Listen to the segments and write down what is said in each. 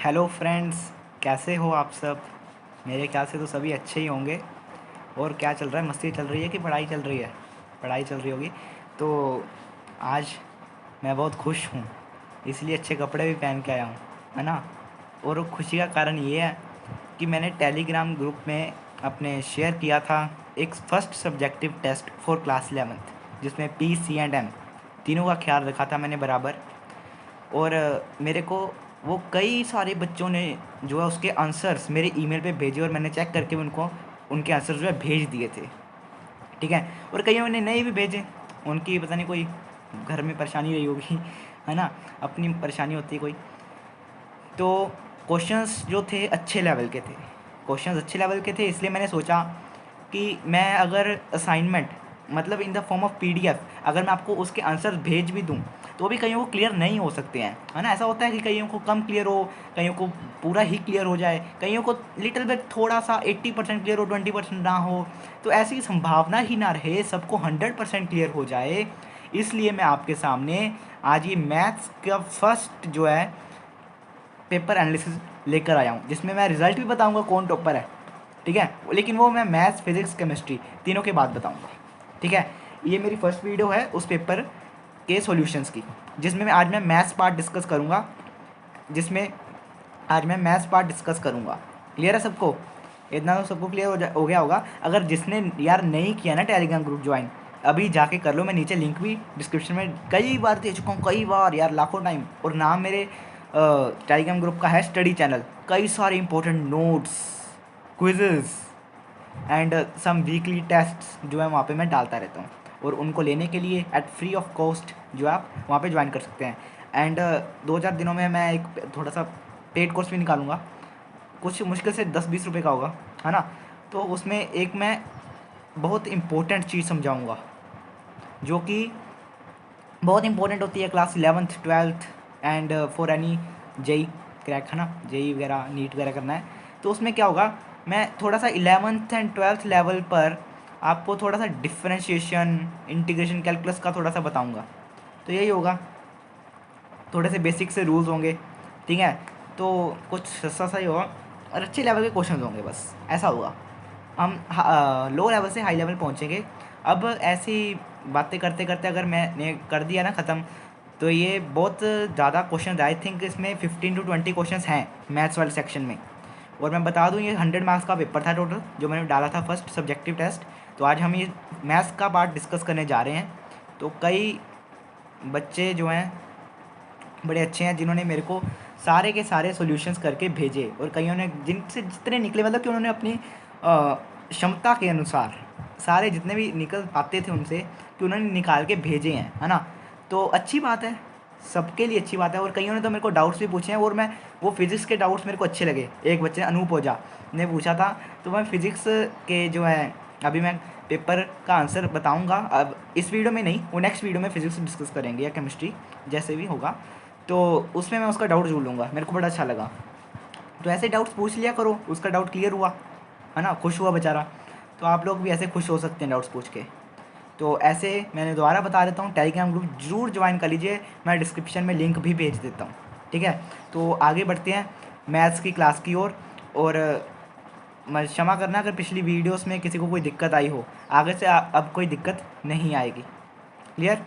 Hello friends, कैसे हो आप सब। मेरे ख्याल से तो सभी अच्छे ही होंगे। और क्या चल रहा है, मस्ती चल रही है कि पढ़ाई चल रही है। पढ़ाई चल रही होगी। तो आज मैं बहुत खुश हूँ, इसलिए अच्छे कपड़े भी पहन के आया हूँ, है ना। और खुशी का कारण ये है कि मैंने टेलीग्राम ग्रुप में अपने शेयर किया था एक first subjective test for class 11th, जिसमें पी सी एंड एम तीनों का ख्याल रखा था मैंने बराबर। और मेरे को वो कई सारे बच्चों ने जो है उसके आंसर्स मेरे ईमेल पे भेजे, और मैंने चेक करके उनको उनके आंसर्स जो है भेज दिए थे। ठीक है। और कईयों ने नहीं भी भेजे, उनकी पता नहीं कोई घर में परेशानी रही होगी, है ना। अपनी परेशानी होती है कोई। तो क्वेश्चंस जो थे अच्छे लेवल के थे, क्वेश्चंस अच्छे लेवल के थे, इसलिए मैंने सोचा कि मैं अगर असाइनमेंट मतलब in the form of PDF अगर मैं आपको उसके आंसर भेज भी दूं तो भी कईयों को क्लियर नहीं हो सकते हैं, है ना। ऐसा होता है कि कईयों को कम क्लियर हो, कईयों को पूरा ही क्लियर हो जाए, कईयों को लिटिल बिट थोड़ा सा 80% क्लियर हो, 20% ना हो। तो ऐसी संभावना ही ना रहे सबको 100% क्लियर हो जाए। इसलिए मैं आपके सामने आज ये मैथ्स का फर्स्ट जो है पेपर एनालिसिस लेकर आया हूँ, जिसमें मैं रिजल्ट भी बताऊँगा कौन टॉपर है। ठीक है। लेकिन वो मैं मैथ्स फिजिक्स केमिस्ट्री तीनों के बाद बताऊँगा। ठीक है। ये मेरी फर्स्ट वीडियो है उस पेपर के सॉल्यूशंस की, जिसमें मैं मैथ्स पार्ट डिस्कस करूँगा जिसमें आज मैं मैथ्स पार्ट डिस्कस करूँगा। क्लियर है सबको। इतना तो सबको क्लियर हो गया होगा। अगर जिसने यार नहीं किया ना टेलीग्राम ग्रुप ज्वाइन, अभी जाके कर लो। मैं नीचे लिंक भी डिस्क्रिप्शन में कई बार दे चुका हूँ, कई बार यार, लाखों टाइम। और नाम मेरे टेलीग्राम ग्रुप का है स्टडी चैनल। कई सारे important notes, quizzes and some weekly tests जो है वहाँ पे मैं डालता रहता हूँ। और उनको लेने के लिए एट फ्री ऑफ कॉस्ट जो आप वहाँ पे ज्वाइन कर सकते हैं। एंड 2-4 दिनों में मैं एक थोड़ा सा पेड कोर्स भी निकालूंगा, कुछ मुश्किल से 10-20 रुपये का होगा, है ना। तो उसमें एक मैं बहुत इम्पोर्टेंट चीज़ समझाऊंगा, जो कि बहुत इंपॉर्टेंट होती है class 11th 12th and for any JEE crack, है ना। जेई वगैरह नीट वगैरह करना है तो उसमें क्या होगा, मैं थोड़ा सा 11th एंड 12th लेवल पर आपको थोड़ा सा डिफ्रेंशिएशन, इंटीग्रेशन, कैलकुलस का थोड़ा सा बताऊंगा। तो यही होगा, थोड़े से बेसिक से रूल्स होंगे। ठीक है। तो कुछ सस्ता सा ही होगा और अच्छे लेवल के क्वेश्चन होंगे, बस ऐसा होगा। हम लो लेवल से हाई लेवल पहुँचेंगे। अब ऐसी बातें करते करते अगर मैंने कर दिया ना ख़त्म, तो ये बहुत ज़्यादा क्वेश्चन, आई थिंक इसमें 15 to 20 क्वेश्चन हैं मैथ्स वाले सेक्शन में। और मैं बता दूं, ये 100 मार्क्स का पेपर था टोटल जो मैंने डाला था फर्स्ट सब्जेक्टिव टेस्ट। तो आज हम ये मैथ्स का पार्ट डिस्कस करने जा रहे हैं। तो कई बच्चे जो हैं बड़े अच्छे हैं, जिन्होंने मेरे को सारे के सारे सॉल्यूशंस करके भेजे, और कईयों ने जिनसे जितने निकले, मतलब कि उन्होंने अपनी क्षमता के अनुसार सारे जितने भी निकल पाते थे उनसे, कि उन्होंने निकाल के भेजे हैं, है ना। तो अच्छी बात है, सबके लिए अच्छी बात है। और कईयों ने तो मेरे को डाउट्स भी पूछे हैं, और मैं वो फिज़िक्स के डाउट्स मेरे को अच्छे लगे। एक बच्चे ने, अनूप ओझा ने पूछा था, तो मैं फिज़िक्स के जो है अभी मैं पेपर का आंसर बताऊंगा। अब इस वीडियो में नहीं, वो नेक्स्ट वीडियो में फिज़िक्स डिस्कस करेंगे या केमिस्ट्री, जैसे भी होगा। तो उसमें मैं उसका डाउट जोड़ लूँगा, मेरे को बड़ा अच्छा लगा। तो ऐसे डाउट्स पूछ लिया करो, उसका डाउट क्लियर हुआ, है ना, खुश हुआ बेचारा। तो आप लोग भी ऐसे खुश हो सकते हैं डाउट्स पूछ के। तो ऐसे मैंने दोबारा बता देता हूँ, टेलीग्राम ग्रुप जरूर ज्वाइन कर लीजिए, मैं डिस्क्रिप्शन में लिंक भी भेज देता हूँ। ठीक है। तो आगे बढ़ते हैं मैथ्स की क्लास की ओर। और मैं क्षमा करना अगर पिछली वीडियोस में किसी को कोई दिक्कत आई हो, आगे से अब कोई दिक्कत नहीं आएगी। क्लियर।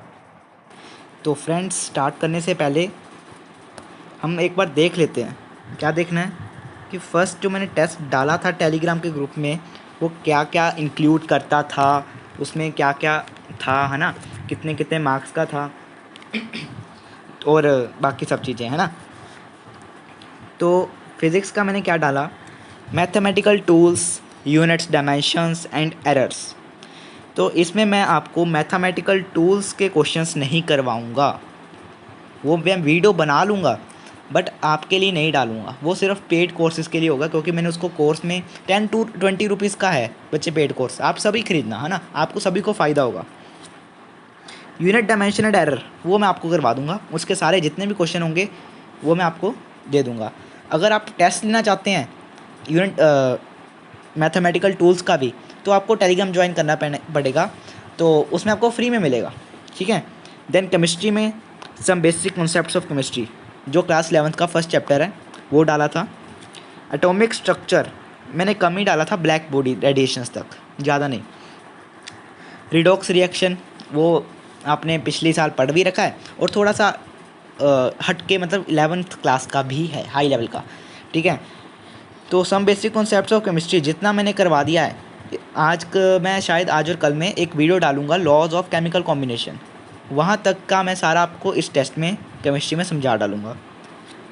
तो फ्रेंड्स, स्टार्ट करने से पहले हम एक बार देख लेते हैं। क्या देखना है कि फ़र्स्ट जो मैंने टेस्ट डाला था टेलीग्राम के ग्रुप में, वो क्या क्या इंक्लूड करता था, उसमें क्या क्या था, है ना, कितने कितने मार्क्स का था, और बाकी सब चीज़ें, है ना। तो फिज़िक्स का मैंने क्या डाला, mathematical tools, units, dimensions and errors. तो इसमें मैं आपको मैथमेटिकल टूल्स के क्वेश्चंस नहीं करवाऊँगा, वो मैं वीडियो बना लूँगा बट आपके लिए नहीं डालूँगा, वो सिर्फ पेड कोर्सेज़ के लिए होगा। क्योंकि मैंने उसको कोर्स में 10 to 20 रुपीज़ का है बच्चे पेड कोर्स, आप सभी खरीदना, है ना, आपको सभी को फ़ायदा होगा। यूनिट, डायमेंशन एंड एरर वो मैं आपको करवा दूँगा, उसके सारे जितने भी क्वेश्चन होंगे वो मैं आपको दे दूँगा। अगर आप टेस्ट लेना चाहते हैं यूनिट मैथमेटिकल टूल्स का भी, तो आपको टेलीग्राम ज्वाइन करना पड़ेगा, तो उसमें आपको फ्री में मिलेगा। ठीक है। देन केमिस्ट्री में some basic concepts of chemistry, जो क्लास 11th का फर्स्ट चैप्टर है, वो डाला था। एटॉमिक स्ट्रक्चर मैंने कम ही डाला था, ब्लैक बॉडी रेडिएशंस तक, ज़्यादा नहीं। रिडॉक्स रिएक्शन वो आपने पिछले साल पढ़ भी रखा है, और थोड़ा सा हट के मतलब 11th क्लास का भी है, हाई लेवल का, ठीक है। तो some basic concepts of chemistry जितना मैंने करवा दिया है, मैं शायद आज और कल में एक वीडियो डालूंगा लॉज ऑफ केमिकल कॉम्बिनेशन, वहाँ तक का मैं सारा आपको इस टेस्ट में केमिस्ट्री में समझा डालूंगा।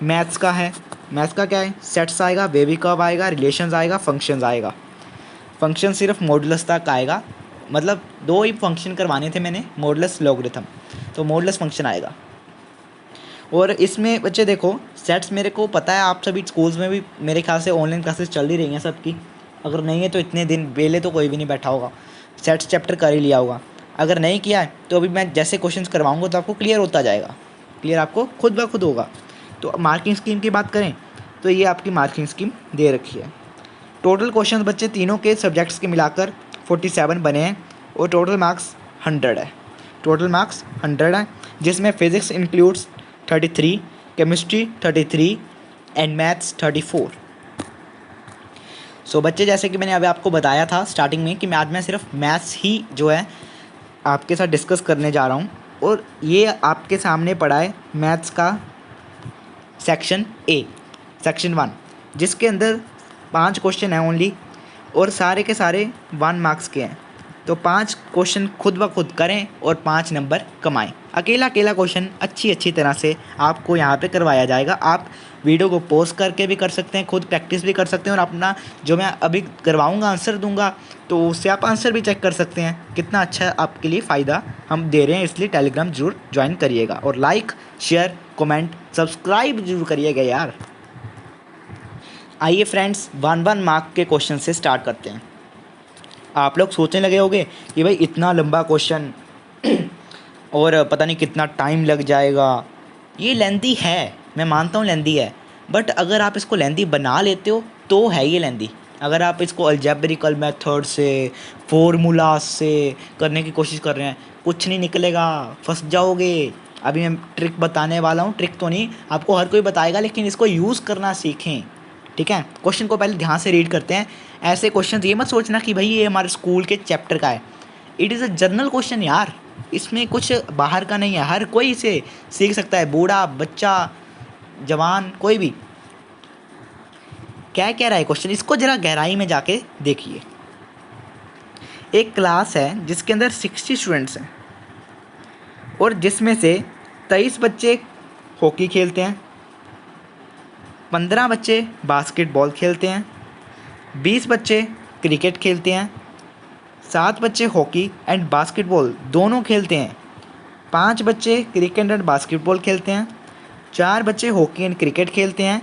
मैथ्स का है, मैथ्स का क्या है, सेट्स आएगा, बेबी कर्व आएगा, रिलेशंस आएगा, फंक्शंस आएगा। फंक्शन सिर्फ मॉडुलस तक आएगा, मतलब 2 ही फंक्शन करवाने थे मैंने, मॉडुलस लॉगरिथम, तो मॉडुलस फंक्शन आएगा। और इसमें बच्चे देखो सेट्स, मेरे को पता है आप सभी स्कूल्स में भी मेरे ख्याल से ऑनलाइन क्लासेस चल ही रही हैं सबकी, अगर नहीं है तो इतने दिन बेले तो कोई भी नहीं बैठा होगा, सेट्स चैप्टर कर ही लिया होगा। अगर नहीं किया है तो अभी मैं जैसे क्वेश्चंस करवाऊंगा तो आपको क्लियर होता जाएगा, क्लियर आपको खुद ब खुद होगा। तो मार्किंग स्कीम की बात करें तो ये आपकी मार्किंग स्कीम दे रखी है। टोटल क्वेश्चन बच्चे तीनों के सब्जेक्ट्स के मिलाकर 47 बने हैं, और टोटल मार्क्स 100 है, टोटल मार्क्स 100 है, जिसमें physics includes 33, chemistry 33 and maths 34। सो बच्चे जैसे कि मैंने अभी आपको बताया था स्टार्टिंग में कि आज मैं सिर्फ मैथ्स ही जो है आपके साथ डिस्कस करने जा रहा हूँ, और ये आपके सामने पड़ा है मैथ्स का सेक्शन ए, सेक्शन 1, जिसके अंदर 5 क्वेश्चन हैं ओनली, और सारे के सारे 1 मार्क्स के हैं। तो 5 क्वेश्चन खुद ब खुद करें और 5 नंबर कमाएं। अकेला क्वेश्चन अच्छी तरह से आपको यहाँ पे करवाया जाएगा। आप वीडियो को पॉज करके भी कर सकते हैं, खुद प्रैक्टिस भी कर सकते हैं, और अपना जो मैं अभी करवाऊँगा आंसर दूंगा तो उससे आप आंसर भी चेक कर सकते हैं। कितना अच्छा आपके लिए फ़ायदा हम दे रहे हैं, इसलिए टेलीग्राम जरूर ज्वाइन करिएगा, और लाइक शेयर कमेंट सब्सक्राइब जरूर करिएगा यार। आइए फ्रेंड्स 1 मार्क के क्वेश्चन से स्टार्ट करते हैं। आप लोग सोचने लगे होंगे कि भाई इतना लंबा क्वेश्चन और पता नहीं कितना टाइम लग जाएगा। ये लेंथी है, मैं मानता हूँ लेंथी है, बट अगर आप इसको लेंथी बना लेते हो तो है ये लेंथी। अगर आप इसको अलजेब्रिकल मेथड से, फॉर्मूला से करने की कोशिश कर रहे हैं, कुछ नहीं निकलेगा, फंस जाओगे। अभी मैं ट्रिक बताने वाला हूँ, ट्रिक तो नहीं, आपको हर कोई बताएगा, लेकिन इसको यूज़ करना सीखें, ठीक है। क्वेश्चन को पहले ध्यान से रीड करते हैं। ऐसे क्वेश्चन ये मत सोचना कि भाई ये हमारे स्कूल के चैप्टर का है, it is a general question यार, इसमें कुछ बाहर का नहीं है, हर कोई इसे सीख सकता है, बूढ़ा बच्चा जवान कोई भी। क्या कह रहा है क्वेश्चन, इसको ज़रा गहराई में जाके देखिए। एक क्लास है जिसके अंदर 60 स्टूडेंट्स हैं, और जिसमें से 23 बच्चे हॉकी खेलते हैं, 15 बच्चे बास्केटबॉल खेलते हैं, 20 बच्चे क्रिकेट खेलते हैं, 7 बच्चे हॉकी एंड बास्केटबॉल दोनों खेलते हैं, 5 बच्चे क्रिकेट एंड बास्केटबॉल खेलते हैं, 4 बच्चे हॉकी एंड क्रिकेट खेलते हैं,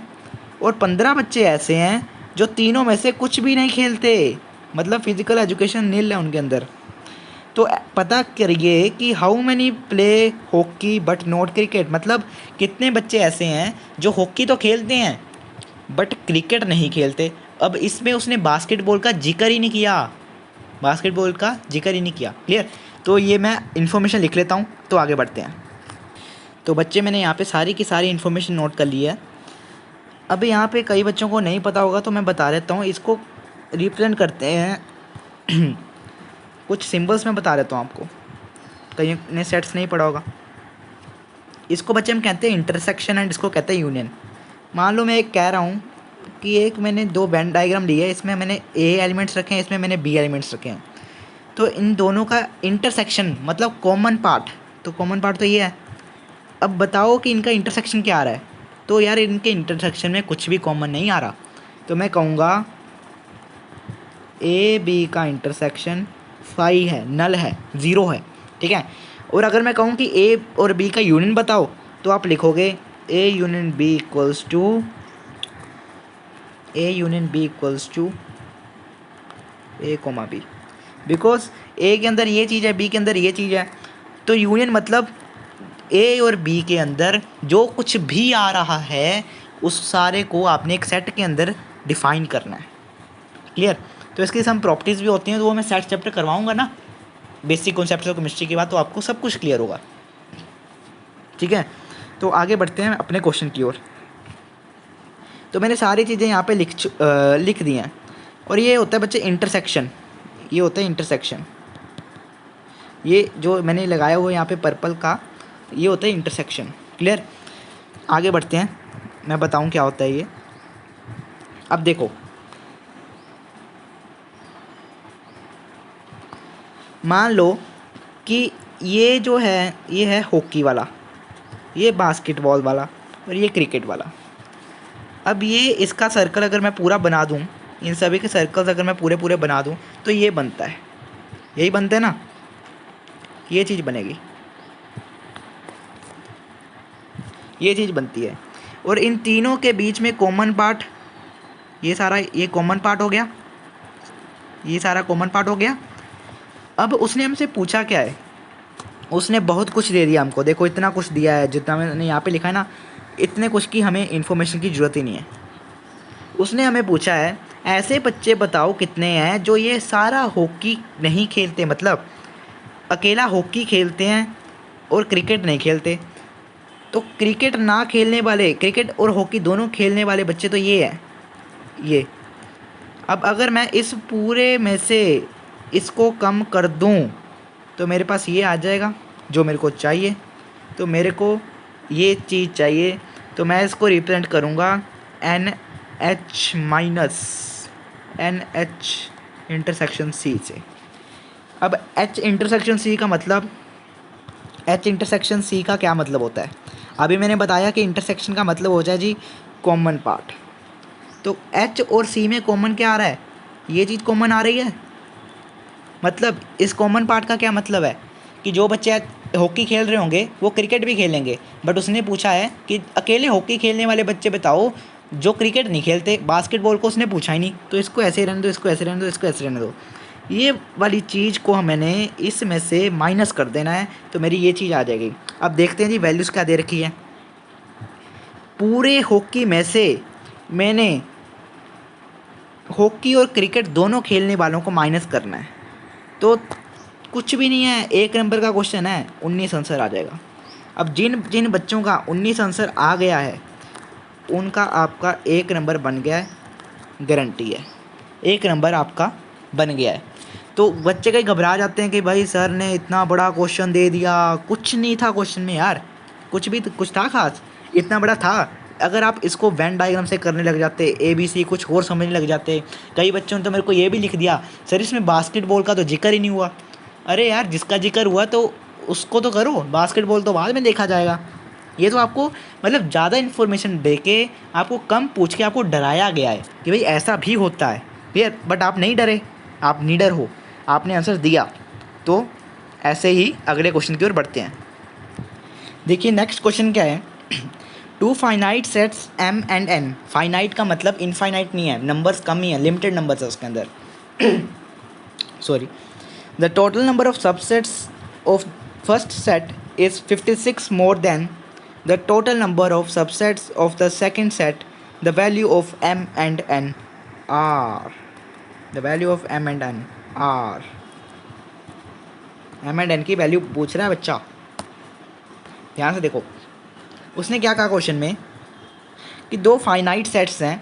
और 15 बच्चे ऐसे हैं जो तीनों में से कुछ भी नहीं खेलते, मतलब फिजिकल एजुकेशन नील है उनके अंदर। तो पता करिए कि how many play hockey but not cricket, मतलब कितने बच्चे ऐसे हैं जो हॉकी तो खेलते हैं बट क्रिकेट नहीं खेलते। अब इसमें उसने बास्केटबॉल का जिक्र ही नहीं किया, बास्केटबॉल का जिक्र ही नहीं किया, क्लियर। तो ये मैं इन्फॉर्मेशन लिख लेता हूँ, तो आगे बढ़ते हैं। तो बच्चे मैंने यहाँ पे सारी की सारी इन्फॉर्मेशन नोट कर ली है। अब यहाँ पे कई बच्चों को नहीं पता होगा तो मैं बता देता हूँ, इसको रिप्रेजेंट करते हैं कुछ सिंबल्स में बता देता हूँ आपको, कहीं ने सेट्स नहीं पढ़ा होगा। इसको बच्चे हम कहते हैं इंटरसेक्शन एंड इसको कहते हैं यूनियन। मान लो मैं एक कह रहा हूँ कि एक मैंने 2 वेन डायग्राम लिए है, इसमें मैंने ए एलिमेंट्स रखे हैं, इसमें मैंने बी एलिमेंट्स रखे हैं, तो इन दोनों का इंटरसेक्शन मतलब कॉमन पार्ट, तो कॉमन पार्ट तो ये है। अब बताओ कि इनका इंटरसेक्शन क्या आ रहा है, तो यार इनके इंटरसेक्शन में कुछ भी कॉमन नहीं आ रहा, तो मैं कहूँगा ए बी का इंटरसेक्शन फाई है, नल है, ज़ीरो है, ठीक है। और अगर मैं कहूँ कि ए और बी का यूनियन बताओ, तो आप लिखोगे A union B equals to A comma B, because A के अंदर ये चीज़ है, बी के अंदर ये चीज़ है। तो यूनियन मतलब ए और बी के अंदर जो कुछ भी आ रहा है उस सारे को आपने एक सेट के अंदर डिफाइन करना है, क्लियर। तो इसकी सम प्रॉपर्टीज़ भी होती हैं, तो वो मैं सेट चैप्टर करवाऊंगा ना बेसिक कॉन्सेप्ट्स ऑफ केमिस्ट्री के बाद, तो आपको सब कुछ क्लियर होगा, ठीक है। तो आगे बढ़ते हैं अपने क्वेश्चन की ओर। तो मैंने सारी चीज़ें यहाँ पे लिख दी हैं। और ये होता है बच्चे इंटरसेक्शन, ये होता है इंटरसेक्शन। ये जो मैंने लगाया हुआ यहाँ पे पर्पल का, ये होता है इंटरसेक्शन। क्लियर? आगे बढ़ते हैं, मैं बताऊँ क्या होता है ये। अब देखो, मान लो कि ये जो है ये है हॉकी वाला, ये बास्केटबॉल वाला और ये क्रिकेट वाला। अब ये इसका सर्कल अगर मैं पूरा बना दूँ, इन सभी के सर्कल्स अगर मैं पूरे पूरे बना दूँ तो ये बनता है, यही बनता है ना, ये चीज़ बनेगी, ये चीज़ बनती है। और इन तीनों के बीच में कॉमन पार्ट, ये सारा ये कॉमन पार्ट हो गया, ये सारा कॉमन पार्ट हो गया। अब उसने हमसे पूछा क्या है, उसने बहुत कुछ दे दिया हमको। देखो इतना कुछ दिया है, जितना मैंने यहाँ पे लिखा है ना, इतने कुछ की हमें इन्फॉर्मेशन की ज़रूरत ही नहीं है। उसने हमें पूछा है ऐसे बच्चे बताओ कितने हैं जो ये सारा हॉकी नहीं खेलते, मतलब अकेला हॉकी खेलते हैं और क्रिकेट नहीं खेलते। तो क्रिकेट ना खेलने वाले, क्रिकेट और हॉकी दोनों खेलने वाले बच्चे तो ये हैं, ये। अब अगर मैं इस पूरे में से इसको कम कर दूं तो मेरे पास ये आ जाएगा जो मेरे को चाहिए। तो मेरे को ये चीज़ चाहिए, तो मैं इसको रिप्रेजेंट करूँगा NH minus NH intersection C से। अब H इंटरसेक्शन C का मतलब, H इंटरसेक्शन C का क्या मतलब होता है? अभी मैंने बताया कि इंटरसेक्शन का मतलब हो जाए जी कॉमन पार्ट। तो H और C में कॉमन क्या आ रहा है? ये चीज़ कॉमन आ रही है। मतलब इस कॉमन पार्ट का क्या मतलब है कि जो बच्चे हॉकी खेल रहे होंगे वो क्रिकेट भी खेलेंगे। बट उसने पूछा है कि अकेले हॉकी खेलने वाले बच्चे बताओ जो क्रिकेट नहीं खेलते। बास्केटबॉल को उसने पूछा ही नहीं, तो इसको ऐसे रहने दो, इसको ऐसे रहने दो, इसको ऐसे रहने दो। ये वाली चीज़ को मैंने इसमें से माइनस कर देना है, तो मेरी ये चीज़ आ जाएगी। अब देखते हैं जी वैल्यूज़ क्या दे रखी है। पूरे हॉकी में से मैंने हॉकी और क्रिकेट दोनों खेलने वालों को माइनस करना है। तो कुछ भी नहीं है, 1 नंबर का क्वेश्चन है, 19 आंसर आ जाएगा। अब जिन जिन बच्चों का 19 आंसर आ गया है उनका आपका 1 नंबर बन गया है, गारंटी है 1 नंबर आपका बन गया है। तो बच्चे कहीं घबरा जाते हैं कि भाई सर ने इतना बड़ा क्वेश्चन दे दिया। कुछ नहीं था क्वेश्चन में यार, कुछ था खास, इतना बड़ा था। अगर आप इसको वेन डायग्राम से करने लग जाते, ABC कुछ और समझने लग जाते। कई बच्चों ने तो मेरे को ये भी लिख दिया सर इसमें बास्केटबॉल का तो जिक्र ही नहीं हुआ। अरे यार जिसका जिक्र हुआ तो उसको तो करो, बास्केटबॉल तो बाद में देखा जाएगा। ये तो आपको मतलब ज़्यादा इन्फॉर्मेशन दे के आपको कम पूछ के आपको डराया गया है कि भाई ऐसा भी होता है भैया। बट आप नहीं डरे, आप नीडर हो, आपने आंसर दिया। तो ऐसे ही अगले क्वेश्चन की ओर बढ़ते हैं। देखिए नेक्स्ट क्वेश्चन क्या है। 2 finite sets M and N। Finite का मतलब इनफाइनाइट नहीं है, नंबर्स कम ही है, लिमिटेड नंबर्स है उसके अंदर। Sorry. The total number of subsets of first set is 56 more than the total number of subsets of the second set. The value of M and N are, the value of M and N are, M and N की value पूछ रहा है बच्चा, ध्यान से देखो। उसने क्या कहा क्वेश्चन में कि 2 फाइनाइट सेट्स हैं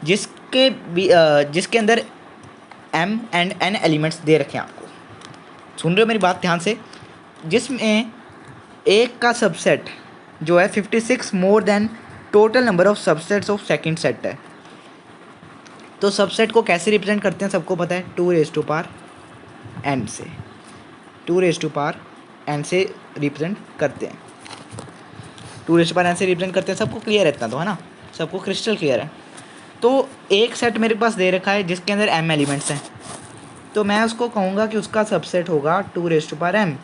जिसके अंदर M and N elements they रखे हैं। आपको सुन रहे हो मेरी बात ध्यान से? जिसमें एक का सबसेट जो है 56 more than total number of subsets of second set है। तो सबसेट को कैसे रिप्रेजेंट करते हैं सबको पता है, 2n से, 2n से रिप्रेजेंट करते हैं, 2n से रिप्रेजेंट करते हैं। सबको क्लियर है इतना तो, है ना, सबको क्रिस्टल क्लियर है। तो एक सेट मेरे पास दे रखा है जिसके अंदर m एलिमेंट्स हैं, तो मैं उसको कहूँगा कि उसका सबसेट होगा 2m।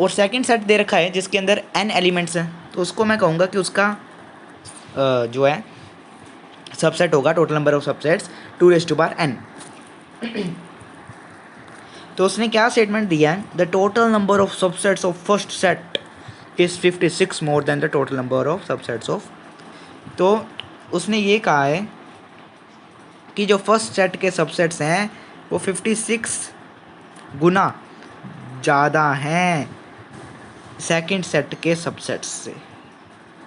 और सेकंड सेट दे रखा है जिसके अंदर n एलिमेंट्स हैं, तो उसको मैं कहूँगा कि उसका जो है सबसेट होगा, total number of subsets 2n। तो उसने क्या स्टेटमेंट दिया है, the total number of subsets of first set is 56 more than the total number of subsets of. तो उसने ये कहा है कि जो फर्स्ट सेट के सबसेट्स हैं वो 56 गुना ज़्यादा हैं सेकंड सेट के सबसेट्स से।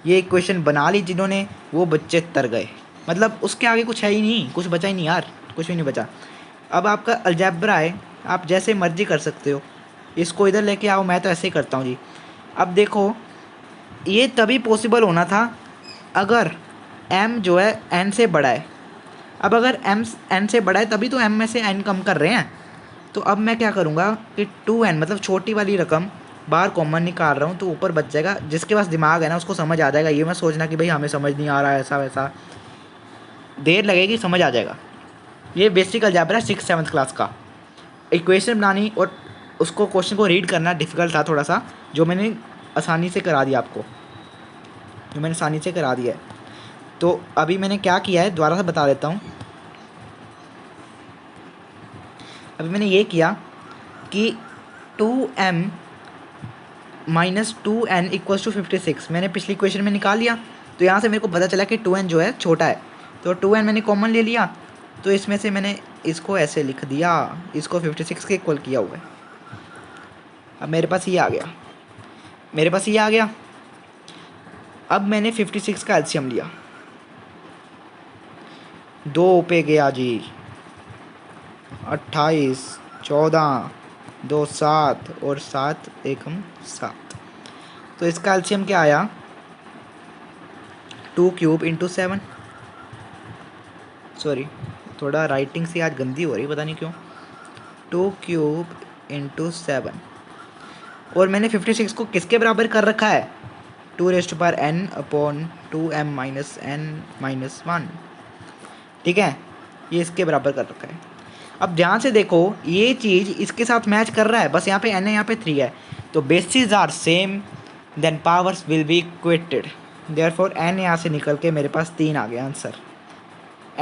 ये इक्वेशन बना ली जिन्होंने, वो बच्चे तर गए। मतलब उसके आगे कुछ है ही नहीं, कुछ बचा ही नहीं यार, कुछ भी नहीं बचा। अब आपका अलजेब्रा है, आप जैसे मर्जी कर सकते हो। इसको इधर लेके आओ, मैं तो ऐसे ही करता हूँ जी। अब देखो, ये तभी पॉसिबल होना था अगर m जो है n से बड़ा है। अब अगर m n से बड़ा है तभी तो m में से n कम कर रहे हैं। तो अब मैं क्या करूँगा कि 2n मतलब छोटी वाली रकम बाहर कॉमन निकाल रहा हूँ, तो ऊपर बच जाएगा। जिसके पास दिमाग है ना उसको समझ आ जाएगा। ये मत सोचना कि भाई हमें समझ नहीं आ रहा है, ऐसा वैसा, देर लगेगी, समझ आ जाएगा। ये बेसिक अलजेब्रा 6th-7th क्लास का। इक्वेशन बनानी और उसको क्वेश्चन को रीड करना डिफ़िकल्ट था थोड़ा सा, जो मैंने आसानी से करा दिया आपको, जो मैंने आसानी से करा दिया है। तो अभी मैंने क्या किया है दोबारा से बता देता हूँ। अभी मैंने ये किया कि 2m minus 2n equals to 56 मैंने पिछली इक्वेशन में निकाल लिया। तो यहाँ से मेरे को पता चला कि 2n जो है छोटा है, तो 2n मैंने कॉमन ले लिया। तो इसमें से मैंने इसको ऐसे लिख दिया, इसको 56 के इक्वल किया हुआ है। अब मेरे पास ये आ गया, मेरे पास ये आ गया। अब मैंने 56 का एलसीएम लिया, 2 पे गया जी, 28, 14, 2 7 और 7 एकम 7। तो इसका एलसीएम क्या आया, 2 क्यूब इंटू 7। सॉरी, थोड़ा राइटिंग से आज गंदी हो रही, पता नहीं क्यों। 2 क्यूब इंटू 7, और मैंने 56 को किसके बराबर कर रखा है, 2n upon 2m minus n minus 1। ठीक है, ये इसके बराबर कर रखा है। अब ध्यान से देखो, ये चीज़ इसके साथ मैच कर रहा है, बस यहाँ पे n है, यहाँ पे 3 है। तो bases are same, then powers will be equated. Therefore n यहाँ से निकल के मेरे पास 3 आ गया आंसर।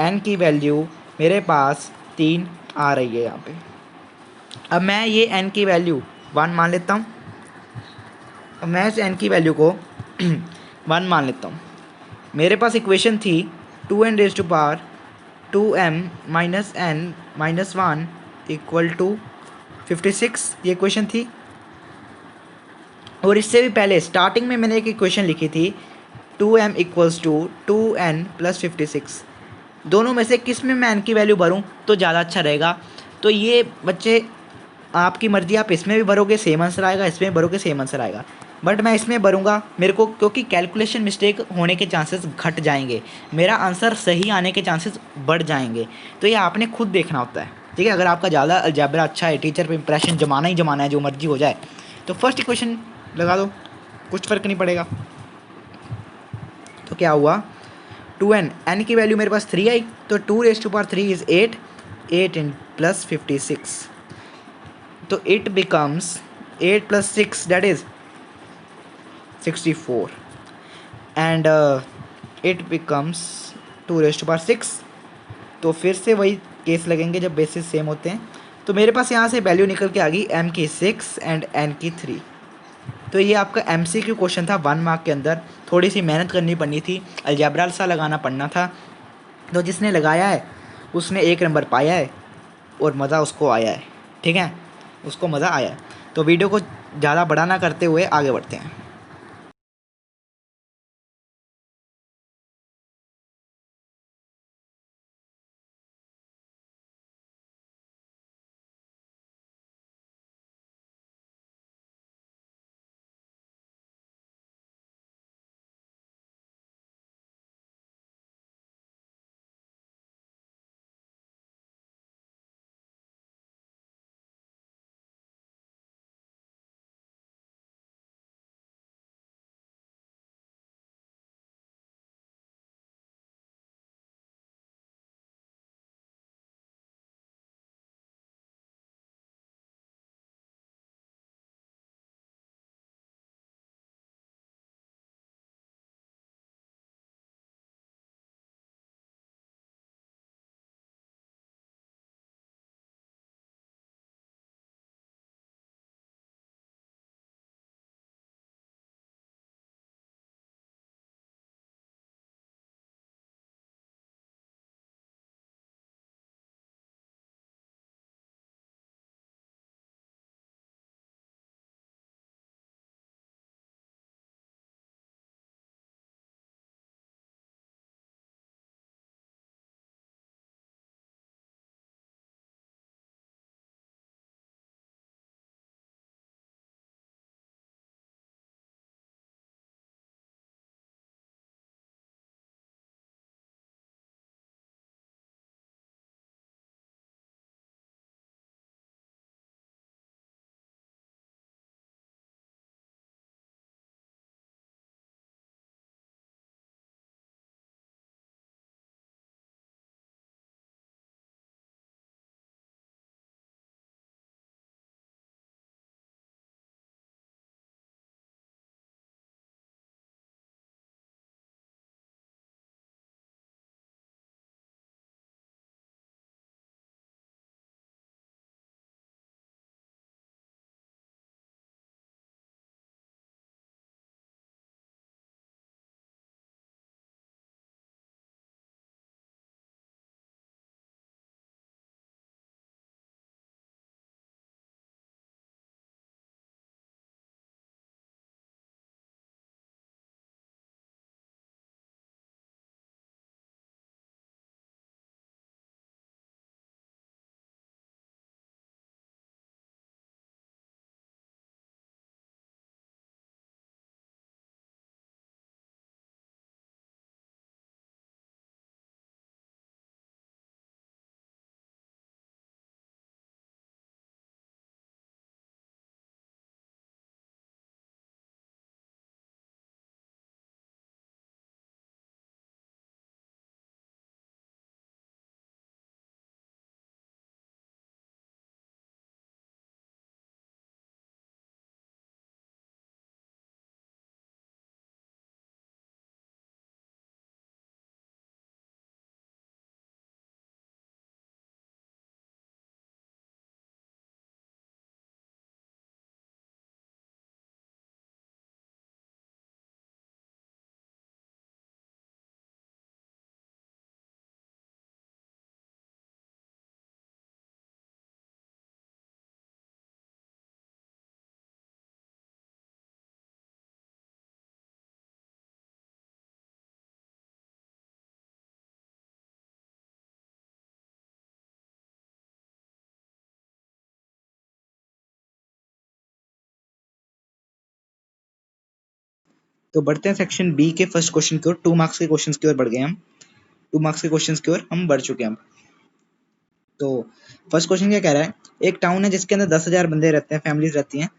n की वैल्यू मेरे पास 3 आ रही है यहाँ पे। अब मैं ये n की वैल्यू 1 मान लेता हूँ। अब मैं इस n की वैल्यू को 1 मान लेता हूँ। मेरे पास इक्वेशन थी 2n raise to power 2m minus n minus 1 equal to 56, ये इक्वेशन थी। और इससे भी पहले स्टार्टिंग में मैंने एक इक्वेशन लिखी थी 2m equals to 2n plus 56। दोनों में से किस में मैं n की वैल्यू भरूं तो ज़्यादा अच्छा रहेगा। तो ये बच्चे आपकी मर्ज़ी, आप इसमें भी भरोगे सेम आंसर आएगा, इसमें भरोगे सेम आंसर आएगा। बट मैं इसमें भरूंगा, मेरे को क्योंकि कैलकुलेशन मिस्टेक होने के चांसेस घट जाएंगे, मेरा आंसर सही आने के चांसेस बढ़ जाएंगे। तो ये आपने खुद देखना होता है। ठीक है, अगर आपका ज़्यादा अलजेब्रा अच्छा है, टीचर पे इंप्रेशन जमाना ही जमाना है, जो मर्जी हो जाए, तो फर्स्ट इक्वेशन लगा दो, कुछ फ़र्क नहीं पड़ेगा। तो क्या हुआ, 2n, n की वैल्यू मेरे पास 3 आई, तो 2 raise to power 3 is 8, 8 n plus 56। तो it becomes 8 plus 6, that is 64, and it becomes 2 raised to power 6। तो फिर से वही केस लगेंगे जब बेसिस सेम होते हैं। तो मेरे पास यहाँ से वैल्यू निकल के आ गई m की 6 एंड n की 3। तो ये आपका MCQ क्वेश्चन था 1 मार्क के अंदर। थोड़ी सी मेहनत करनी पड़नी थी, अलजेब्रा सा लगाना पड़ना था। तो जिसने लगाया है उसने 1 नंबर पाया है, और मज़ा उसको आया है। ठीक है, उसको मज़ा आया है। तो वीडियो को ज़्यादा बड़ा ना करते हुए आगे बढ़ते हैं। तो बढ़ते हैं सेक्शन बी के फर्स्ट क्वेश्चन की ओर। 2 मार्क्स के क्वेश्चन की ओर बढ़ गए हम। 2 मार्क्स के क्वेश्चन की ओर हम बढ़ चुके हैं। तो फर्स्ट क्वेश्चन क्या कह रहा है, एक टाउन है जिसके अंदर 10,000 बंदे रहते हैं, फैमिलीज रहती हैं।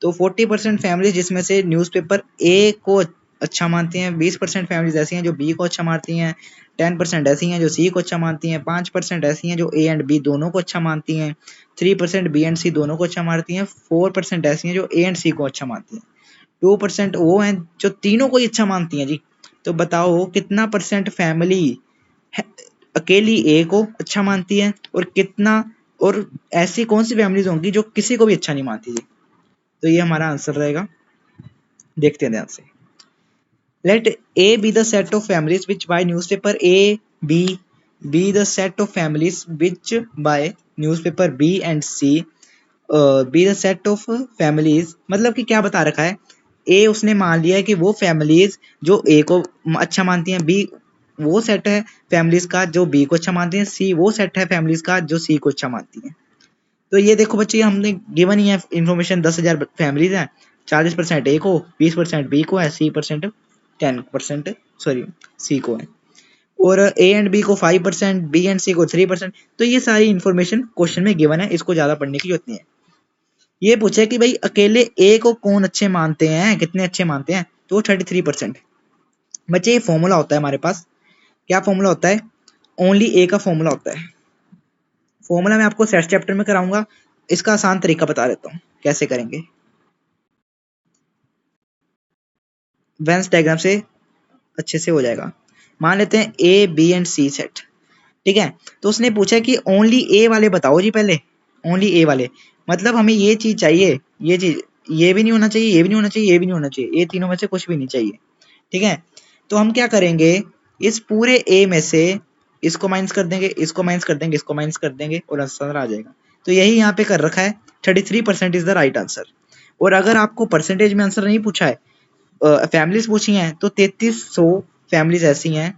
तो 40% फैमिलीज जिसमें से न्यूज़पेपर ए को अच्छा मानती हैं, 20% फैमिलीज ऐसी हैं जो बी को अच्छा मानती हैं, 10% ऐसी हैं जो सी को अच्छा मानती हैं, 5% ऐसी हैं जो ए एंड बी दोनों को अच्छा मानती हैं, 3% बी एंड सी दोनों को अच्छा मानती हैं, 4% ऐसी हैं जो ए एंड सी को अच्छा मानती हैं, 2% वो हैं जो तीनों को ही अच्छा मानती हैं जी। तो बताओ कितना परसेंट फैमिली अकेली ए को अच्छा मानती है और कितना, और ऐसी कौन सी फैमिलीज होंगी जो किसी को भी अच्छा नहीं मानती जी। तो ये हमारा आंसर रहेगा। देखते हैं ध्यान से। Let A be the set of families which buy newspaper A, B the set of families which buy newspaper B and C be the set of families। मतलब कि क्या बता रखा है, ए उसने मान लिया है कि वो फैमिलीज जो ए को अच्छा मानती हैं, बी वो सेट है फैमिलीज का जो बी को अच्छा मानती हैं, सी वो सेट है फैमिलीज का जो सी को अच्छा मानती हैं। तो ये देखो बच्चे, हमने गिवन ही है इन्फॉर्मेशन, 10,000 फैमिलीज हैं, 40% ए को, 20% बी को है, 10% सॉरी सी को है, और ए एंड बी को 5%, बी एंड सी को 3%। तो ये सारी इन्फॉर्मेशन क्वेश्चन में गिवन है, इसको ज्यादा पढ़ने की जरूरत नहीं है। ये पूछे कि भाई अकेले ए को कौन अच्छे मानते हैं, कितने अच्छे मानते हैं, तो 33%। बच्चे ये फॉर्मूला होता है हमारे पास, क्या फॉर्मूला होता है, ओनली ए का फॉर्मूला होता है। फॉर्मूला मैं आपको सेट चैप्टर में कराऊंगा, इसका आसान तरीका बता देता हूँ कैसे करेंगे। वेंस डायग्राम से अच्छे से हो जाएगा। मान लेते हैं A B and C set, ठीक है। तो उसने पूछा कि ओनली ए वाले बताओ जी, पहले ओनली ए वाले, मतलब हमें ये चीज चाहिए, ये चीज, ये भी नहीं होना चाहिए, ये भी नहीं होना चाहिए, ये भी नहीं होना चाहिए, ये तीनों में से कुछ भी नहीं चाहिए, ठीक है। तो हम क्या करेंगे, इस पूरे ए में से इसको माइनस कर देंगे, इसको माइनस कर देंगे, इसको माइनस कर देंगे और आंसर आ जाएगा। तो यही यहाँ पे कर रखा है, 33% इज द राइट आंसर। और अगर आपको परसेंटेज में आंसर नहीं पूछा है, फैमिलीज पूछी हैं, तो 3300 फैमिलीज ऐसी हैं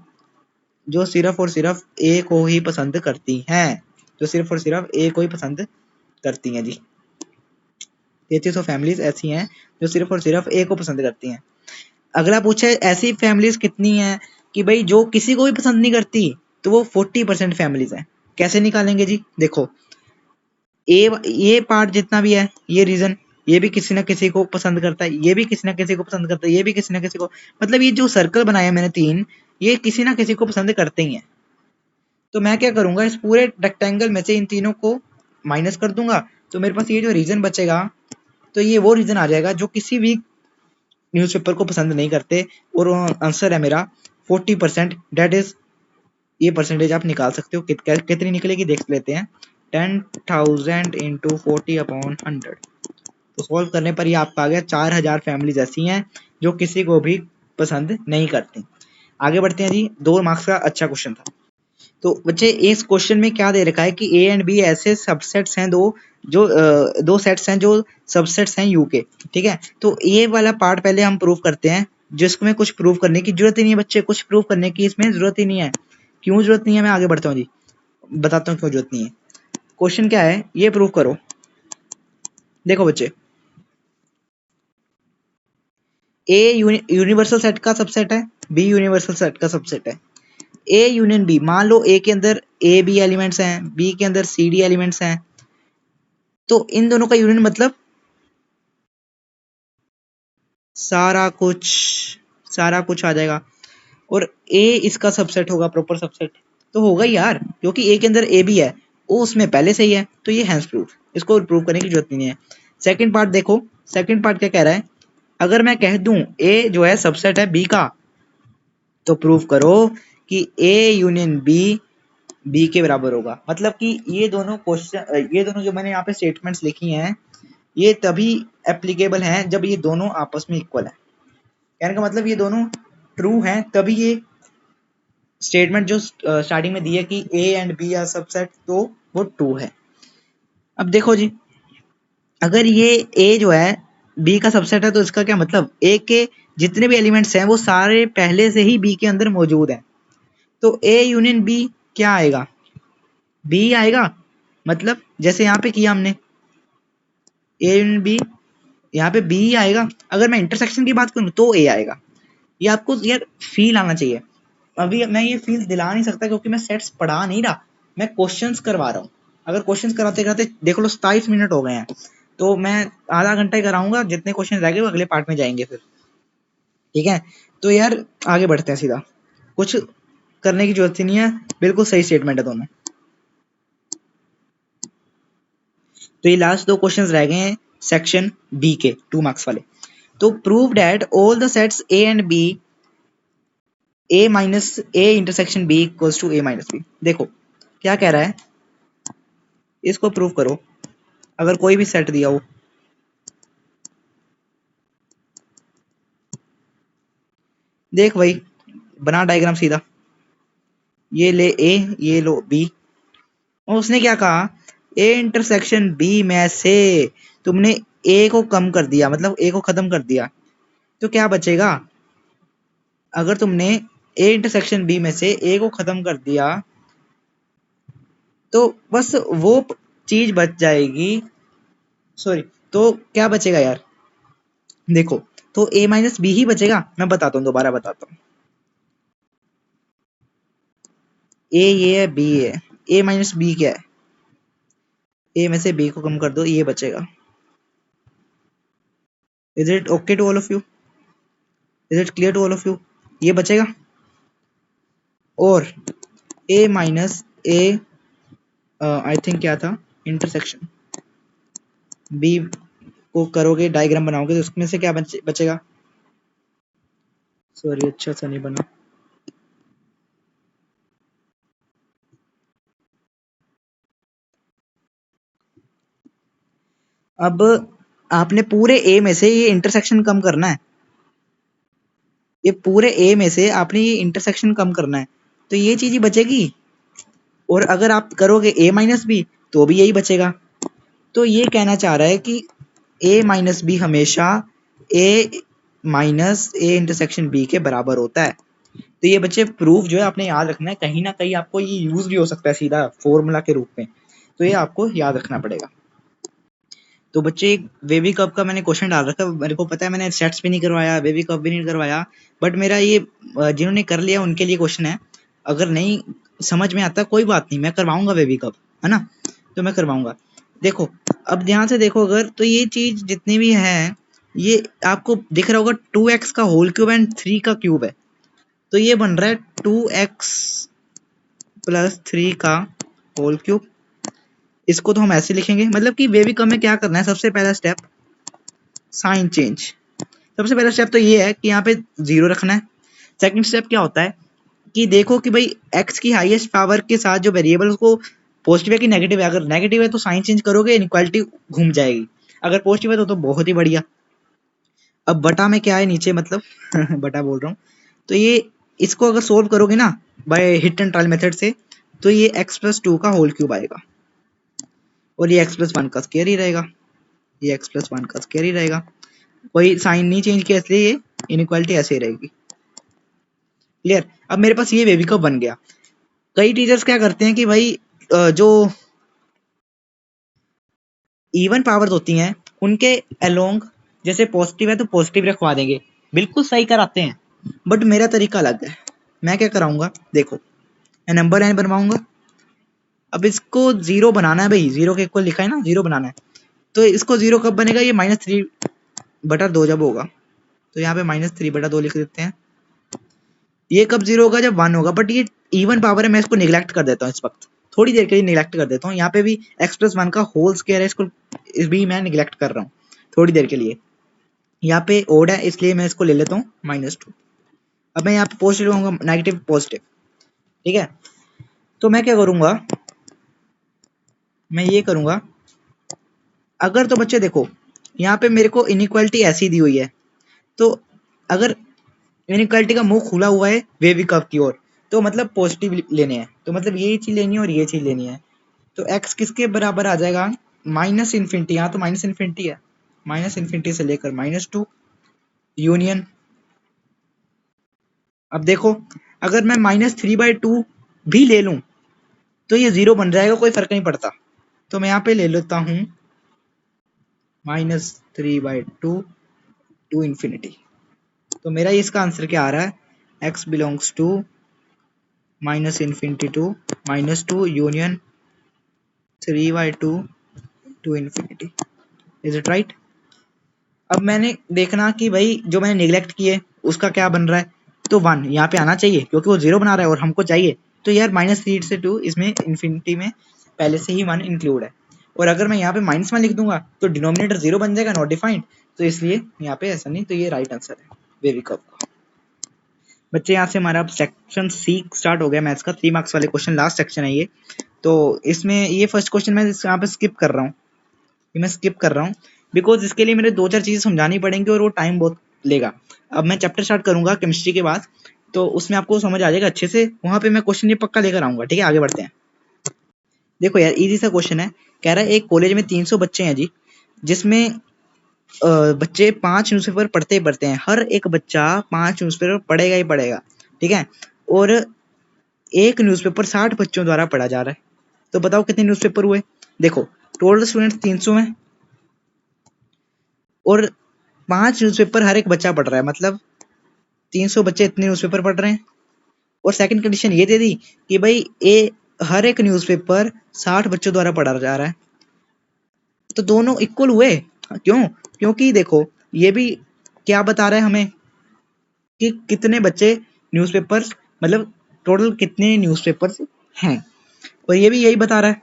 जो सिर्फ और सिर्फ ए को ही पसंद करती हैं, जो सिर्फ और सिर्फ ए को ही पसंद करती हैं जी। 3300 फैमिलीज ऐसी हैं जो सिर्फ और सिर्फ ए को पसंद करती हैं। अगला पूछा है ऐसी फैमिलीज कितनी हैं कि भाई जो किसी को भी पसंद नहीं करती, तो वो 40% फैमिलीज हैं। कैसे निकालेंगे जी, देखो ये पार्ट जितना भी है, ये रीजन, ये भी किसी ना किसी को पसंद करता है, ये भी किसी ना किसी को पसंद करता है, ये भी किसी ना किसी को, मतलब ये जो सर्कल बनाया मैंने 3, ये किसी ना किसी को पसंद करते ही हैं। तो मैं क्या करूंगा, इस पूरे रेक्टेंगल में से इन तीनों को माइनस कर दूंगा, तो मेरे पास ये जो रीजन बचेगा, तो ये वो रीजन आ जाएगा जो किसी भी न्यूज़पेपर को पसंद नहीं करते, और आंसर है मेरा 40%। डेट इज, ये परसेंटेज आप निकाल सकते हो, कितनी निकलेगी देख लेते हैं। 10,000 इंटू 40/100, तो सॉल्व करने पर ये आपका आ गया 4,000 फैमिलीज ऐसी हैं जो किसी को भी पसंद नहीं करती। आगे बढ़ते हैं जी, 2 मार्क्स का अच्छा क्वेश्चन था। तो बच्चे इस क्वेश्चन में क्या दे रखा है कि ए एंड बी ऐसे सबसेट्स हैं, दो सेट्स हैं जो सबसेट्स हैं यू के, ठीक है। तो ये वाला पार्ट पहले हम प्रूव करते हैं, जिसमें कुछ प्रूव करने की जरूरत ही नहीं है बच्चे, कुछ प्रूव करने की इसमें जरूरत ही नहीं है। क्यों जरूरत नहीं है, मैं आगे बढ़ता हूँ जी, बताता हूँ क्यों जरूरत नहीं है। क्वेश्चन क्या है, ये प्रूव करो। देखो बच्चे, ए यूनिवर्सल सेट का सबसेट है, बी यूनिवर्सल सेट का सबसेट है। ए यूनियन बी, मान लो ए के अंदर ए बी एलिमेंट्स हैं, बी के अंदर सी डी एलिमेंट्स हैं, तो इन दोनों का यूनियन मतलब सारा कुछ, सारा कुछ आ जाएगा, और ए इसका सबसेट होगा, प्रॉपर सबसेट तो होगा ही यार, क्योंकि ए के अंदर ए भी है, वो उसमें पहले से ही है, तो ये हैंस प्रूफ, इसको प्रूव करने की जरूरत नहीं है। सेकंड पार्ट देखो, सेकंड पार्ट क्या कह रहा है, अगर मैं कह दूं ए जो है सबसेट है बी का, तो प्रूव करो कि ए यूनियन बी बी के बराबर होगा। मतलब कि ये दोनों क्वेश्चन, ये दोनों जो मैंने यहाँ पे स्टेटमेंट्स लिखी हैं, ये तभी एप्लीकेबल हैं जब ये दोनों आपस में इक्वल है। कहने का मतलब ये दोनों ट्रू हैं, तभी ये स्टेटमेंट जो स्टार्टिंग में दी है कि A and B are subset, तो वो ट्रू है। अब देखो जी, अगर ये ए जो है बी का सबसेट है, तो इसका क्या मतलब, ए के जितने भी एलिमेंट्स हैं वो सारे पहले से ही बी के अंदर मौजूद हैं, तो ए यूनियन बी क्या आएगा, बी आएगा। मतलब जैसे यहाँ पे किया हमने, ए यूनियन बी, यहाँ पे बी आएगा। अगर मैं इंटरसेक्शन की बात करूँ तो ए आएगा, ये आपको यार फील आना चाहिए। अभी मैं ये फील दिला नहीं सकता क्योंकि मैं सेट्स पढ़ा नहीं रहा, मैं क्वेश्चंस करवा रहा हूँ। अगर क्वेश्चंस कराते कराते देख लो 27 मिनट हो गए हैं, तो मैं आधा घंटा ही कराऊंगा, जितने क्वेश्चन रह गए वो अगले पार्ट में जाएंगे फिर। ठीक है, तो यार आगे बढ़ते हैं सीधा, कुछ करने की जरूरत ही नहीं है, बिल्कुल सही स्टेटमेंट है दोनों। तो ये लास्ट दो क्वेश्चंस रह गए हैं सेक्शन बी के 2 मार्क्स वाले। तो prove that all the sets A and B A minus A intersection B equals to A minus B. देखो क्या कह रहा है, इसको प्रूव करो। अगर कोई भी सेट दिया हो, देख भाई बना डायग्राम सीधा, ये ले ए, ये लो बी, और उसने क्या कहा, ए इंटरसेक्शन बी में से तुमने ए को कम कर दिया, मतलब ए को खत्म कर दिया, तो क्या बचेगा। अगर तुमने ए इंटरसेक्शन बी में से ए को खत्म कर दिया तो बस वो चीज बच जाएगी, सॉरी, तो क्या बचेगा यार, देखो तो ए माइनस बी ही बचेगा। मैं बताता हूँ, दोबारा बताता हूँ, ए ये है, बी है, ए माइनस बी क्या है, ए में से बी को कम कर दो, ये बचेगा। Is it okay to all of you, is it clear to all of you, ये बचेगा। और ए माइनस ए, आई थिंक क्या था, इंटरसेक्शन बी को करोगे, डायग्राम बनाओगे, तो उसमें से क्या बचेगा, सॉरी अच्छा सा नहीं बना, अब आपने पूरे ए में से ये इंटरसेक्शन कम करना है, ये पूरे ए में से आपने ये इंटरसेक्शन कम करना है, तो ये चीज ही बचेगी। और अगर आप करोगे ए माइनस बी तो भी यही बचेगा। तो ये कहना चाह रहा है कि ए माइनस बी हमेशा ए माइनस ए इंटरसेक्शन बी के बराबर होता है। तो ये बच्चे प्रूफ जो है आपने याद रखना है, कहीं ना कहीं आपको ये यूज भी हो सकता है सीधा फॉर्मूला के रूप में, तो ये आपको याद रखना पड़ेगा। तो बच्चे बेबी कप का मैंने क्वेश्चन डाल रखा है, मेरे को पता है मैंने सेट्स भी नहीं करवाया, बेबी कप भी नहीं करवाया, बट मेरा ये जिन्होंने कर लिया उनके लिए क्वेश्चन है। अगर नहीं समझ में आता कोई बात नहीं, मैं करवाऊंगा बेबी कप, है ना, तो मैं करवाऊंगा। देखो अब ध्यान से देखो, अगर तो ये चीज जितनी भी है ये आपको दिख रहा होगा 2x का होल क्यूब एंड 3 का क्यूब है, तो ये बन रहा है 2x प्लस 3 का होल क्यूब। इसको तो हम ऐसे लिखेंगे, मतलब कि बेबी कप में क्या करना है, सबसे पहला स्टेप साइन चेंज। सबसे पहला स्टेप तो ये है कि यहाँ पे 0 रखना है। सेकंड स्टेप क्या होता है कि देखो कि भाई x की हाईएस्ट पावर के साथ जो वेरिएबल उसको पॉजिटिव है कि नेगेटिव है, अगर नेगेटिव है तो साइन चेंज करोगे, इनक्वालिटी घूम जाएगी, अगर पॉजिटिव है तो बहुत ही बढ़िया। अब बटा में क्या है नीचे, मतलब बटा बोल रहा हूँ, तो ये इसको अगर सोल्व करोगे ना by hit and trial method से, तो ये x प्लस 2 का होल क्यूब आएगा, और ये x प्लस 1 का स्क्वायर ही रहेगा, ये x प्लस 1 का स्क्वायर ही रहेगा, कोई साइन नहीं चेंज किया, इसलिए ये इनइक्वालिटी ऐसे ही रहेगी। क्लियर। अब मेरे पास ये बेबी कप बन गया। कई टीचर्स क्या करते हैं कि भाई जो इवन पावर्स होती हैं उनके अलोंग, जैसे पॉजिटिव है तो पॉजिटिव रखवा देंगे, बिल्कुल सही कराते हैं, बट मेरा तरीका अलग है। मैं क्या कराऊंगा, देखो मैं नंबर लाइन बनवाऊंगा। अब इसको 0 बनाना है भाई, 0 के इक्वल लिखा है ना, 0 बनाना है, तो इसको 0 कब बनेगा, ये -3/2 जब होगा, तो यहाँ पे -3/2 लिख देते हैं। ये कब 0 होगा, जब 1 होगा, बट ये इवन पावर है, मैं इसको निगलेक्ट कर देता हूँ इस वक्त, थोड़ी देर के लिए निगलेक्ट कर देता हूँ। यहाँ पे भी x प्लस 1 का होल स्क्वायर है, इसको इस भी मैं निगलेक्ट कर रहा हूँ थोड़ी देर के लिए। यहाँ पे ओड है इसलिए मैं इसको ले लेता हूँ -2। अब मैं यहाँ पे पॉजिटिव होऊंगा, नेगेटिव पॉजिटिव, ठीक है। तो मैं क्या करूंगा, मैं ये करूंगा, अगर तो बच्चे देखो यहाँ पे मेरे को इनइक्वालिटी ऐसी दी हुई है, तो अगर इनइक्वालिटी का मुंह खुला हुआ है वेवी कर्व की ओर, तो मतलब पॉजिटिव लेने हैं, तो मतलब ये चीज लेनी है और ये चीज लेनी है, तो x किसके बराबर आ जाएगा, -∞, यहाँ तो -∞ है, -∞ से लेकर -2 यूनियन। अब देखो अगर मैं -3/2 भी ले लूं तो ये 0 बन जाएगा, कोई फर्क नहीं पड़ता, तो मैं यहाँ पे ले लेता हूँ -3/2 टू इन्फिनिटी। तो मेरा इसका आंसर क्या आ रहा है, x belongs to minus infinity to minus two union 3/2 to infinity. Is it right? अब मैंने देखना कि भाई जो मैंने निगलेक्ट किए उसका क्या बन रहा है, तो 1 यहाँ पे आना चाहिए क्योंकि वो 0 बना रहा है और हमको चाहिए। तो यार -3 से 2 इसमें इन्फिनिटी में पहले से ही 1 इंक्लूड है, और अगर मैं यहाँ पे -1 लिख दूंगा तो डिनोमिनेटर 0 बन जाएगा, नॉट डिफाइंड, तो इसलिए यहाँ पे ऐसा नहीं, तो ये राइट आंसर है वेरिकॉप का। बच्चे यहाँ से हमारा अब सेक्शन सी स्टार्ट हो गया मैथ्स का, 3 मार्क्स वाले क्वेश्चन, लास्ट सेक्शन है ये। तो इसमें ये फर्स्ट क्वेश्चन मैं यहाँ पे स्किप कर रहा हूँ, ये मैं स्किप कर रहा हूँ बिकॉज इसके लिए मेरे 2-4 चीज़ें समझानी पड़ेंगी और वो टाइम बहुत लेगा। अब मैं चैप्टर स्टार्ट करूंगा केमिस्ट्री के बाद, तो उसमें आपको समझ आ जाएगा अच्छे से, वहां पे मैं क्वेश्चन ये पक्का लेकर आऊंगा। ठीक है, आगे बढ़ते हैं। देखो यार इजी सा क्वेश्चन है, कह रहा है एक कॉलेज में 300 बच्चे हैं जी, जिसमें बच्चे 5 न्यूज़पेपर पढ़ते ही पढ़ते हैं, हर एक बच्चा 5 न्यूज़पेपर पढ़ेगा ही पढ़ेगा, ठीक है, और एक न्यूज़पेपर 60 बच्चों द्वारा पढ़ा जा रहा है, तो बताओ कितने न्यूज़पेपर हुए। देखो टोटल स्टूडेंट्स 300 हैं और 5 न्यूज़पेपर हर एक बच्चा पढ़ रहा है, मतलब 300 बच्चे इतने न्यूज़पेपर पढ़ रहे हैं। और सेकंड कंडीशन ये दे दी कि भाई हर एक न्यूज़पेपर 60 बच्चों द्वारा पढ़ा जा रहा है, तो दोनों इक्वल हुए। क्यों? क्योंकि देखो ये भी क्या बता रहा है हमें कि कितने बच्चे न्यूज़पेपर्स, मतलब टोटल कितने न्यूज़पेपर्स हैं, और ये भी यही बता रहा है।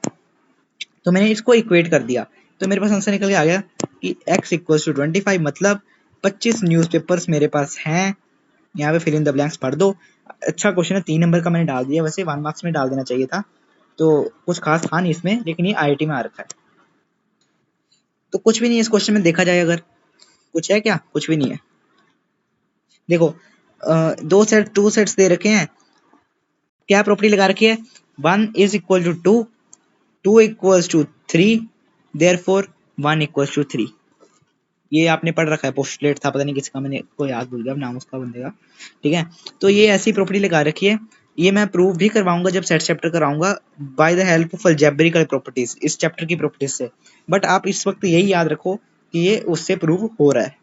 तो मैंने इसको इक्वेट कर दिया, तो मेरे पास आंसर निकल के आ गया कि x इक्वल्स टू 25, मतलब 25 न्यूज़पेपर्स मेरे पास हैं। यहाँ पे फिल इन द ब्लैंक्स पढ़ दो। अच्छा क्वेश्चन है, 3 नंबर का मैंने डाल दिया, वैसे 1 मार्क्स में डाल देना चाहिए था, तो कुछ खास था नहीं इसमें, लेकिन ये IIT में आ रखा है, तो कुछ भी नहीं है इस क्वेश्चन में देखा जाए, अगर कुछ है क्या, कुछ भी नहीं है। देखो टू सेट्स दे रखे हैं, क्या प्रॉपर्टी लगा रखी है, 1 is equal to 2, 2 equals to 3, therefore 1 equals to 3। ये आपने पढ़ रखा है, पोस्टलेट था, पता नहीं किसका, मैंने को याद भूल गया नाम उसका बंदे का, ठीक है। तो ये ऐसी प्रॉपर्टी लगा रखी है, ये मैं प्रूव भी करवाऊंगा जब सेट चैप्टर कराऊंगा by the help of algebraic properties, इस चैप्टर की प्रॉपर्टीज से। बट आप इस वक्त यही याद रखो कि ये उससे प्रूव हो रहा है।